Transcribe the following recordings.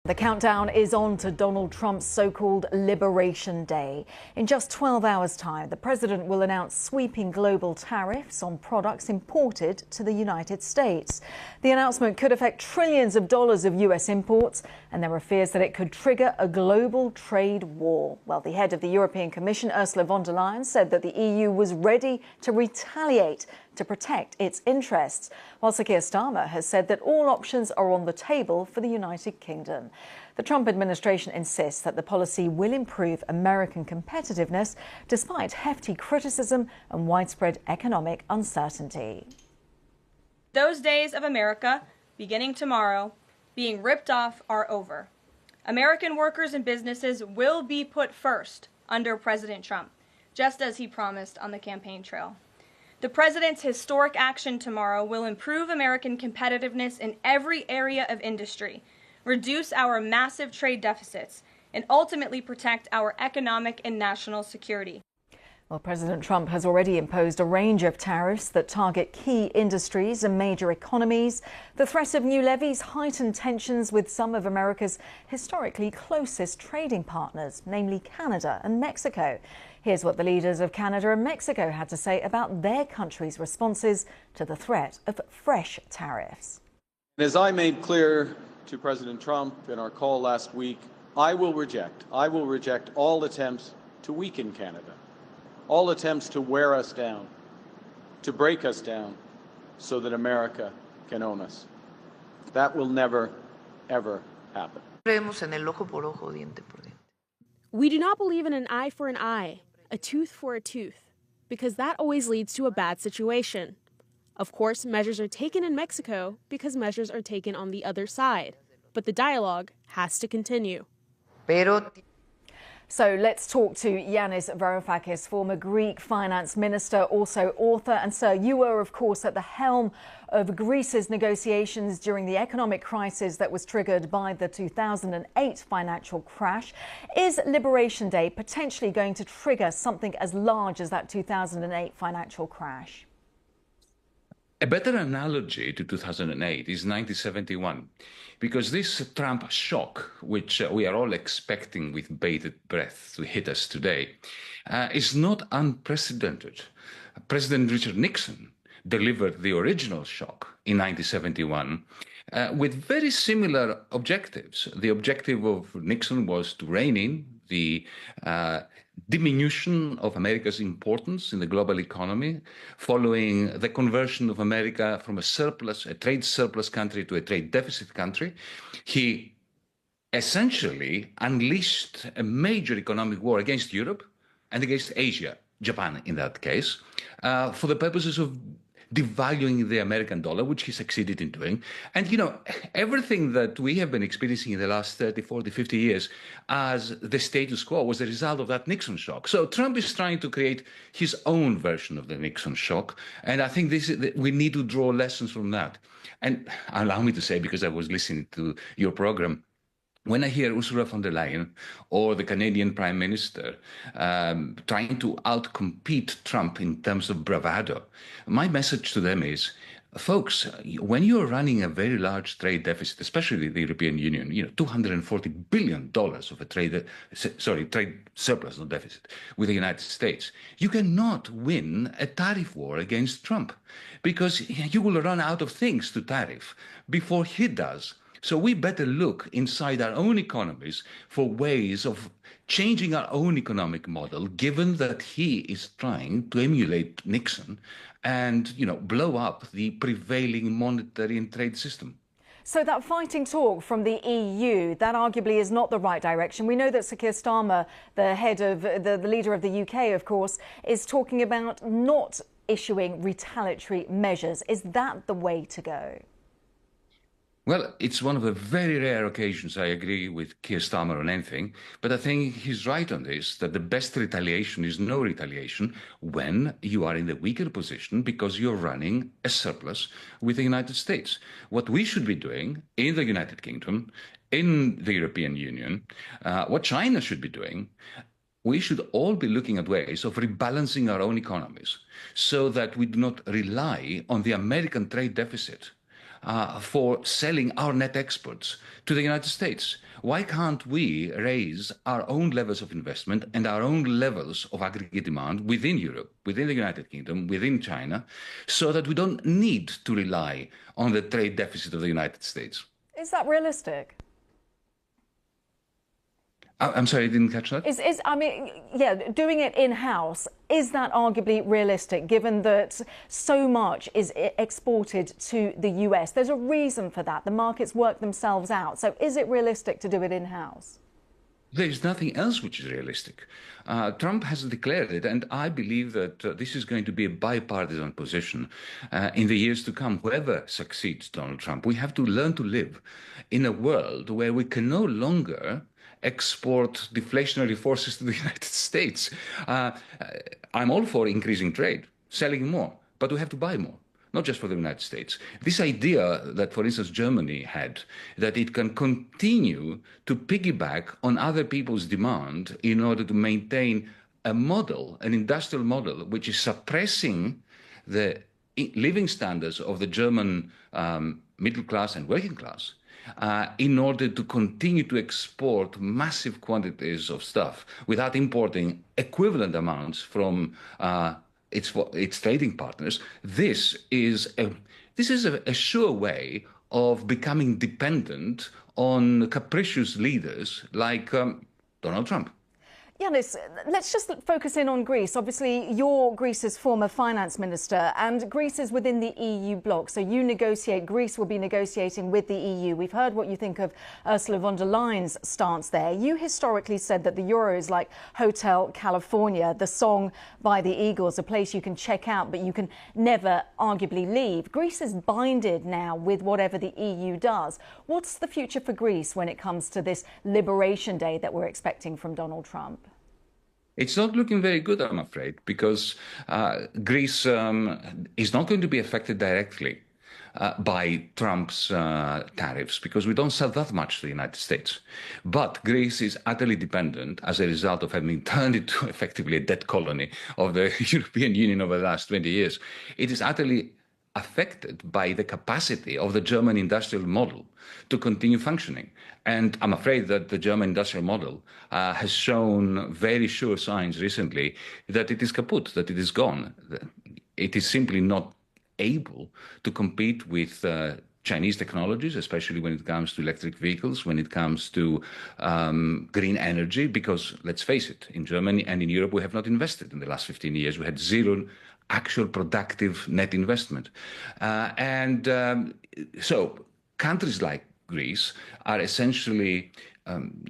The countdown is on to Donald Trump's so-called Liberation Day. In just 12 hours' time, the president will announce sweeping global tariffs on products imported to the United States. The announcement could affect trillions of dollars of U.S. imports, and there are fears that it could trigger a global trade war. Well, the head of the European Commission, Ursula von der Leyen, said that the EU was ready to retaliate to protect its interests, while Sir Keir Starmer has said that all options are on the table for the United Kingdom. The Trump administration insists that the policy will improve American competitiveness despite hefty criticism and widespread economic uncertainty. Those days of America, beginning tomorrow, being ripped off are over. American workers and businesses will be put first under President Trump, just as he promised on the campaign trail. The president's historic action tomorrow will improve American competitiveness in every area of industry, reduce our massive trade deficits, and ultimately protect our economic and national security. Well, President Trump has already imposed a range of tariffs that target key industries and major economies. The threat of new levies heightened tensions with some of America's historically closest trading partners, namely Canada and Mexico. Here's what the leaders of Canada and Mexico had to say about their countries' responses to the threat of fresh tariffs. As I made clear to President Trump in our call last week, I will reject all attempts to weaken Canada, all attempts to wear us down, to break us down so that America can own us. That will never, ever happen. We do not believe in an eye for an eye, a tooth for a tooth, because that always leads to a bad situation. Of course, measures are taken in Mexico because measures are taken on the other side, but the dialogue has to continue. So let's talk to Yanis Varoufakis, former Greek finance minister, also author. And sir, you were, of course, at the helm of Greece's negotiations during the economic crisis that was triggered by the 2008 financial crash. Is Liberation Day potentially going to trigger something as large as that 2008 financial crash? A better analogy to 2008 is 1971, because this Trump shock, which we are all expecting with bated breath to hit us today, is not unprecedented. President Richard Nixon delivered the original shock in 1971 with very similar objectives. The objective of Nixon was to rein in the diminution of America's importance in the global economy, following the conversion of America from a trade surplus country to a trade deficit country. He essentially unleashed a major economic war against Europe and against Asia, Japan in that case, for the purposes of devaluing the American dollar, which he succeeded in doing. And, you know, everything that we have been experiencing in the last 30, 40, 50 years as the status quo was the result of that Nixon shock. So Trump is trying to create his own version of the Nixon shock. And I think we need to draw lessons from that. And allow me to say, because I was listening to your program, when I hear Ursula von der Leyen or the Canadian Prime Minister trying to outcompete Trump in terms of bravado, my message to them is, folks, when you're running a very large trade deficit, especially the European Union, you know, $240 billion of a trade surplus, not deficit, with the United States, you cannot win a tariff war against Trump because you will run out of things to tariff before he does. So we better look inside our own economies for ways of changing our own economic model, given that he is trying to emulate Nixon and, you know, blow up the prevailing monetary and trade system. So that fighting talk from the EU, that arguably is not the right direction. We know that Sir Keir Starmer, the head of the leader of the UK, of course, is talking about not issuing retaliatory measures. Is that the way to go? Well, it's one of the very rare occasions I agree with Keir Starmer on anything, but I think he's right on this, that the best retaliation is no retaliation when you are in the weaker position because you're running a surplus with the United States. What we should be doing in the United Kingdom, in the European Union, what China should be doing, we should all be looking at ways of rebalancing our own economies so that we do not rely on the American trade deficit for selling our net exports to the United States. Why can't we raise our own levels of investment and our own levels of aggregate demand within Europe, within the United Kingdom, within China, so that we don't need to rely on the trade deficit of the United States? Is that realistic? I'm sorry, I didn't catch that. I mean, yeah, doing it in-house, is that arguably realistic, given that so much is exported to the US? There's a reason for that. The markets work themselves out. So is it realistic to do it in-house? There is nothing else which is realistic. Trump has declared it, and I believe that this is going to be a bipartisan position in the years to come. Whoever succeeds Donald Trump, we have to learn to live in a world where we can no longer export deflationary forces to the United States. I'm all for increasing trade, selling more, but we have to buy more, not just for the United States. This idea that, for instance, Germany had, that it can continue to piggyback on other people's demand in order to maintain a model, an industrial model, which is suppressing the living standards of the German middle class and working class, in order to continue to export massive quantities of stuff without importing equivalent amounts from its trading partners. This is a sure way of becoming dependent on capricious leaders like Donald Trump. Yanis, let's just focus in on Greece. Obviously, you're Greece's former finance minister, and Greece is within the EU bloc. So Greece will be negotiating with the EU. We've heard what you think of Ursula von der Leyen's stance there. You historically said that the euro is like Hotel California, the song by the Eagles, a place you can check out, but you can never arguably leave. Greece is binded now with whatever the EU does. What's the future for Greece when it comes to this Liberation Day that we're expecting from Donald Trump? It's not looking very good, I'm afraid, because Greece is not going to be affected directly by Trump's tariffs, because we don't sell that much to the United States. But Greece is utterly dependent, as a result of having turned into effectively a debt colony of the European Union over the last 20 years. It is utterly affected by the capacity of the German industrial model to continue functioning. And I'm afraid that the German industrial model has shown very sure signs recently that it is kaput, that it is gone. It is simply not able to compete with Chinese technologies, especially when it comes to electric vehicles, when it comes to green energy, because let's face it, in Germany and in Europe, we have not invested in the last 15 years. We had zero actual productive net investment. So countries like Greece are essentially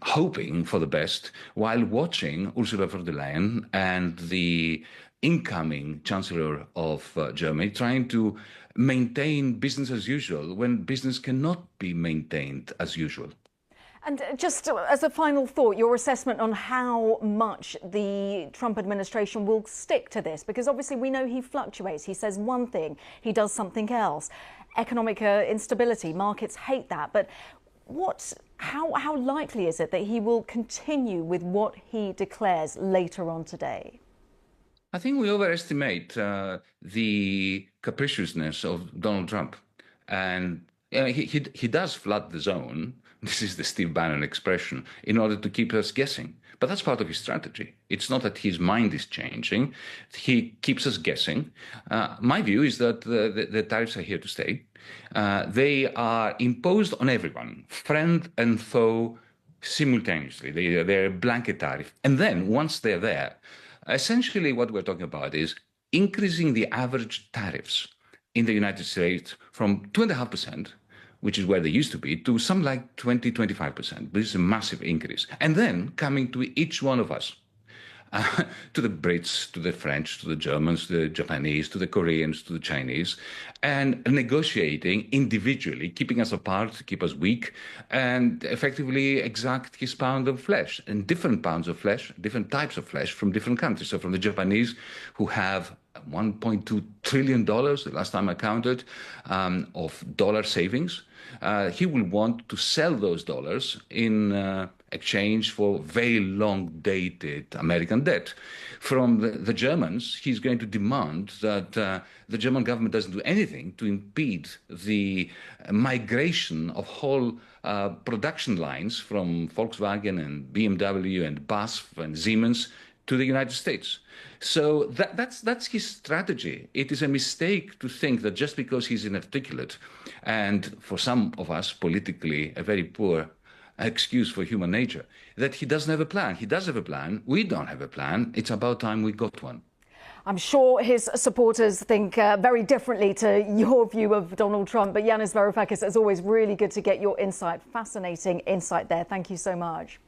hoping for the best while watching Ursula von der Leyen and the incoming Chancellor of Germany trying to maintain business as usual when business cannot be maintained as usual. And just as a final thought, your assessment on how much the Trump administration will stick to this, because obviously we know he fluctuates. He says one thing, he does something else. Economic instability, markets hate that. But how likely is it that he will continue with what he declares later on today? I think we overestimate the capriciousness of Donald Trump. And he does flood the zone. This is the Steve Bannon expression, in order to keep us guessing. But that's part of his strategy. It's not that his mind is changing. He keeps us guessing. My view is that the tariffs are here to stay. They are imposed on everyone, friend and foe, simultaneously. They're a blanket tariff. And then, once they're there, essentially what we're talking about is increasing the average tariffs in the United States from 2.5%, which is where they used to be, to something like 20-25%. This is a massive increase. And then coming to each one of us, to the Brits, to the French, to the Germans, to the Japanese, to the Koreans, to the Chinese, and negotiating individually, keeping us apart, to keep us weak, and effectively exact his pound of flesh, and different pounds of flesh, different types of flesh from different countries. So from the Japanese, who have $1.2 trillion, the last time I counted, of dollar savings. He will want to sell those dollars in exchange for very long-dated American debt. From the Germans, he's going to demand that the German government doesn't do anything to impede the migration of whole production lines from Volkswagen and BMW and BASF and Siemens to the United States. So that's his strategy. It is a mistake to think that just because he's inarticulate, and for some of us politically a very poor excuse for human nature, that he doesn't have a plan. He does have a plan. We don't have a plan. It's about time we got one. I'm sure his supporters think very differently to your view of Donald Trump. But Yanis Varoufakis, as always, really good to get your insight. Fascinating insight there. Thank you so much.